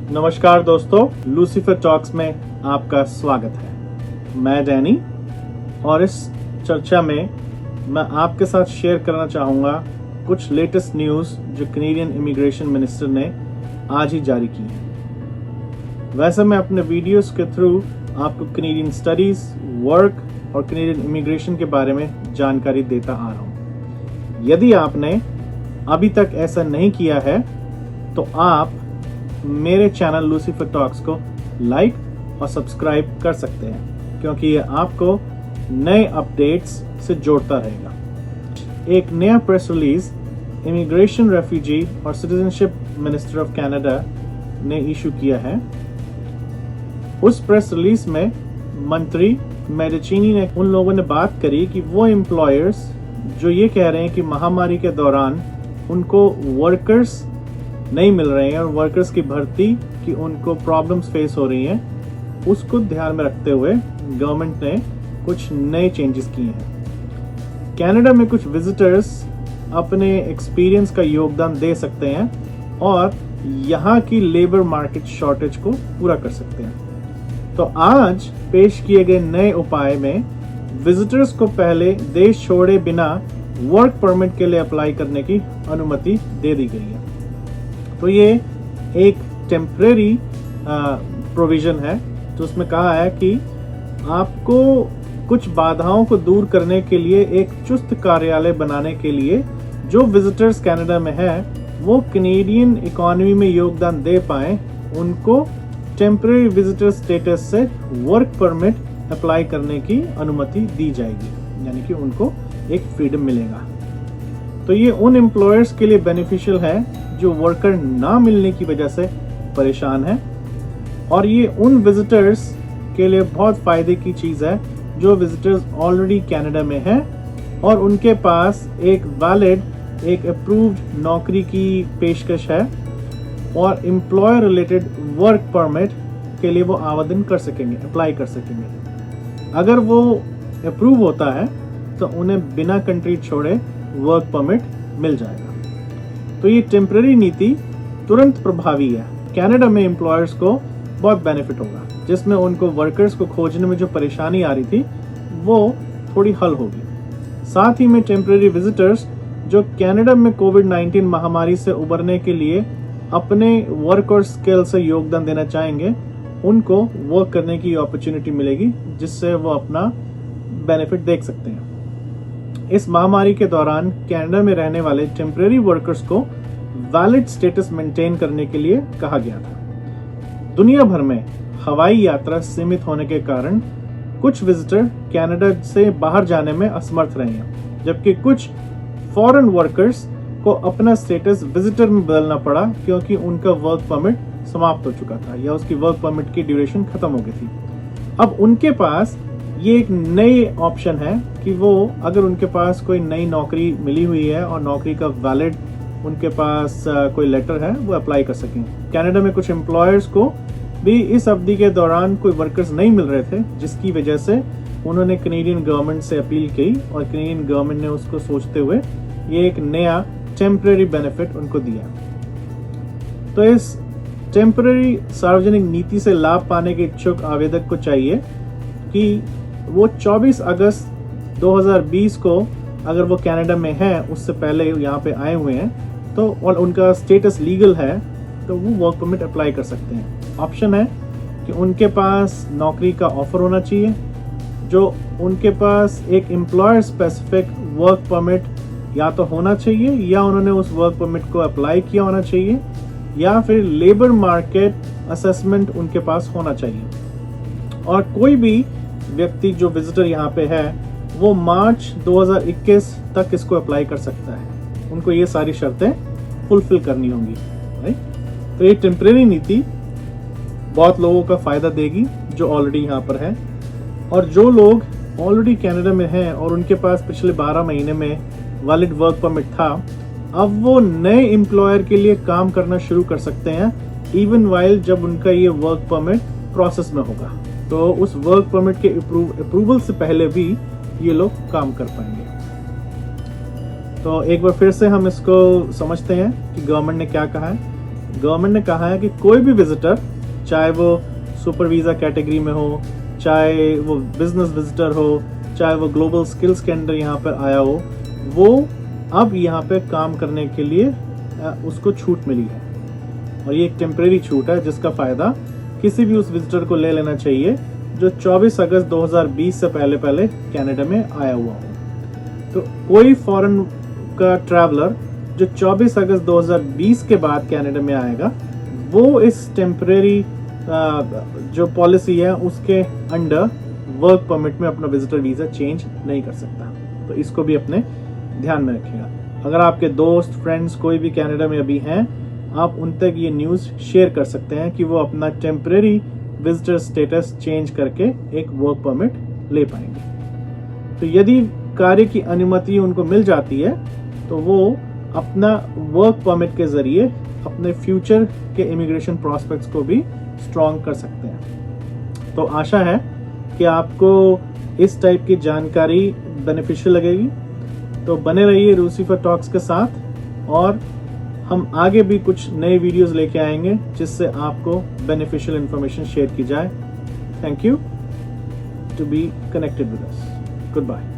नमस्कार दोस्तों, Lucifer talks में आपका स्वागत है। मैं डैनी और इस चर्चा में मैं आपके साथ शेयर करना चाहूँगा कुछ लेटेस्ट न्यूज़ जो कनेडियन इमिग्रेशन मिनिस्टर ने आज ही जारी की है। वैसे मैं अपने वीडियोस के थ्रू आपको कनेडियन स्टडीज़, वर्क और कनेडियन इमिग्रेशन के बारे में जानकारी देता आ रहा हूँ। यदि आपने अभी तक ऐसा नहीं किया है तो आप मेरे चैनल लूसीफर टॉक्स को लाइक और सब्सक्राइब कर सकते हैं, क्योंकि ये आपको नए अपडेट्स से जोड़ता रहेगा। एक नया प्रेस रिलीज इमिग्रेशन, रेफ्यूजी और सिटीजनशिप मिनिस्टर ऑफ कनाडा ने इशू किया है। उस प्रेस रिलीज में मंत्री मेडिचिनी ने उन लोगों ने बात करी कि वो एम्प्लॉयर्स जो ये कह रहे हैं कि महामारी के दौरान उनको वर्कर्स नहीं मिल रहे हैं और वर्कर्स की भर्ती की उनको प्रॉब्लम्स फेस हो रही हैं, उसको ध्यान में रखते हुए गवर्नमेंट ने कुछ नए चेंजेस किए हैं। कनाडा में कुछ विजिटर्स अपने एक्सपीरियंस का योगदान दे सकते हैं और यहाँ की लेबर मार्केट शॉर्टेज को पूरा कर सकते हैं। तो आज पेश किए गए नए उपाय में विजिटर्स को पहले देश छोड़े बिना वर्क परमिट के लिए अप्लाई करने की अनुमति दे दी गई है। तो ये एक टेम्परेरी प्रोविजन है, तो उसमें कहा है कि आपको कुछ बाधाओं को दूर करने के लिए एक चुस्त कार्यालय बनाने के लिए जो विजिटर्स कनाडा में है वो कनेडियन इकोनॉमी में योगदान दे पाए, उनको टेम्परेरी विजिटर स्टेटस से वर्क परमिट अप्लाई करने की अनुमति दी जाएगी, यानी कि उनको एक फ्रीडम मिलेगा। तो ये उन एम्प्लॉयर्स के लिए बेनिफिशियल है जो वर्कर ना मिलने की वजह से परेशान है, और ये उन विजिटर्स के लिए बहुत फायदे की चीज़ है जो विजिटर्स ऑलरेडी कनाडा में हैं और उनके पास एक वैलिड, एक अप्रूव्ड नौकरी की पेशकश है और एम्प्लॉयर रिलेटेड वर्क परमिट के लिए वो आवेदन कर सकेंगे, अप्लाई कर सकेंगे। अगर वो अप्रूव होता है तो उन्हें बिना कंट्री छोड़े वर्क परमिट मिल जाएगा। तो ये टेम्पररी नीति तुरंत प्रभावी है। कनाडा में एम्प्लॉयर्स को बहुत बेनिफिट होगा, जिसमें उनको वर्कर्स को खोजने में जो परेशानी आ रही थी वो थोड़ी हल होगी। साथ ही में टेम्पररी विजिटर्स जो कनाडा में कोविड-19 महामारी से उबरने के लिए अपने वर्क और स्किल से योगदान देना चाहेंगे, उनको वर्क करने की अपॉर्चुनिटी मिलेगी, जिससे वो अपना बेनिफिट देख सकते हैं। इस महामारी के दौरान कनाडा में रहने वाले टेम्परेरी वर्कर्स को वैलिड स्टेटस मेंटेन करने के लिए कहा गया था। दुनिया भर में हवाई यात्रा सीमित होने के कारण कुछ विजिटर कनाडा से बाहर जाने में असमर्थ रहे हैं, जबकि कुछ फॉरेन वर्कर्स को अपना स्टेटस विजिटर में बदलना पड़ा क्योंकि उनका वर्क परमिट समाप्त हो चुका था या उसकी वर्क परमिट की ड्यूरेशन खत्म हो गई थी। अब उनके पास ये एक नई ऑप्शन है कि वो, अगर उनके पास कोई नई नौकरी मिली हुई है और नौकरी का वैलिड उनके पास कोई लेटर है, वो अप्लाई कर सकें। कनाडा में कुछ एम्प्लॉयर्स को भी इस अवधि के दौरान कोई वर्कर्स नहीं मिल रहे थे, जिसकी वजह से उन्होंने कनेडियन गवर्नमेंट से अपील की और कनेडियन गवर्नमेंट ने उसको सोचते हुए ये एक नया टेम्परेरी बेनिफिट उनको दिया। तो इस टेम्परेरी सार्वजनिक नीति से लाभ पाने के इच्छुक आवेदक को चाहिए कि वो 24 अगस्त 2020 को, अगर वो कनाडा में है, उससे पहले यहाँ पे आए हुए हैं तो और उनका स्टेटस लीगल है, तो वो वर्क परमिट अप्लाई कर सकते हैं। ऑप्शन है कि उनके पास नौकरी का ऑफर होना चाहिए, जो उनके पास एक एम्प्लॉयर स्पेसिफिक वर्क परमिट या तो होना चाहिए या उन्होंने उस वर्क परमिट को अप्लाई किया होना चाहिए, या फिर लेबर मार्केट असेसमेंट उनके पास होना चाहिए। और कोई भी व्यक्ति जो विजिटर यहाँ पे है वो मार्च 2021 तक इसको अप्लाई कर सकता है। उनको ये सारी शर्तें फुलफिल करनी होंगी, राइट। तो ये टेम्परेरी नीति बहुत लोगों का फायदा देगी जो ऑलरेडी यहाँ पर है, और जो लोग ऑलरेडी कनाडा में हैं और उनके पास पिछले 12 महीने में वैलिड वर्क परमिट था, अब वो नए एम्प्लॉयर के लिए काम करना शुरू कर सकते हैं, इवन वाइल जब उनका ये वर्क परमिट प्रोसेस में होगा। तो उस वर्क परमिट के अप्रूवल से पहले भी ये लोग काम कर पाएंगे। तो एक बार फिर से हम इसको समझते हैं कि गवर्नमेंट ने क्या कहा है। गवर्नमेंट ने कहा है कि कोई भी विजिटर, चाहे वो सुपर वीज़ा कैटेगरी में हो, चाहे वो बिजनेस विजिटर हो, चाहे वो ग्लोबल स्किल्स के अंदर यहाँ पर आया हो, वो अब यहाँ पे काम करने के लिए उसको छूट मिली है। और ये एक टेम्परेरी छूट है जिसका फ़ायदा किसी भी उस विजिटर को ले लेना चाहिए जो 24 अगस्त 2020 से पहले कनाडा में आया हुआ हो। तो कोई फॉरेन का ट्रैवलर जो 24 अगस्त 2020 के बाद कनाडा में आएगा, वो इस टेम्परेरी जो पॉलिसी है उसके अंडर वर्क परमिट में अपना विजिटर वीज़ा चेंज नहीं कर सकता। तो इसको भी अपने ध्यान में रखिएगा। अगर आपके दोस्त, फ्रेंड्स कोई भी कनाडा में अभी हैं, आप उन तक ये न्यूज़ शेयर कर सकते हैं कि वो अपना टेम्परेरी विजिटर स्टेटस चेंज करके एक वर्क परमिट ले पाएंगे। तो यदि कार्य की अनुमति उनको मिल जाती है तो वो अपना वर्क परमिट के जरिए अपने फ्यूचर के इमिग्रेशन प्रोस्पेक्ट्स को भी स्ट्रॉन्ग कर सकते हैं। तो आशा है कि आपको इस टाइप की जानकारी बेनिफिशियल लगेगी। तो बने रहिए रूसीफर टॉक्स के साथ, और हम आगे भी कुछ नए वीडियोस लेके आएंगे जिससे आपको बेनिफिशियल इंफॉर्मेशन शेयर की जाए। Thank you to be connected with us. Good bye.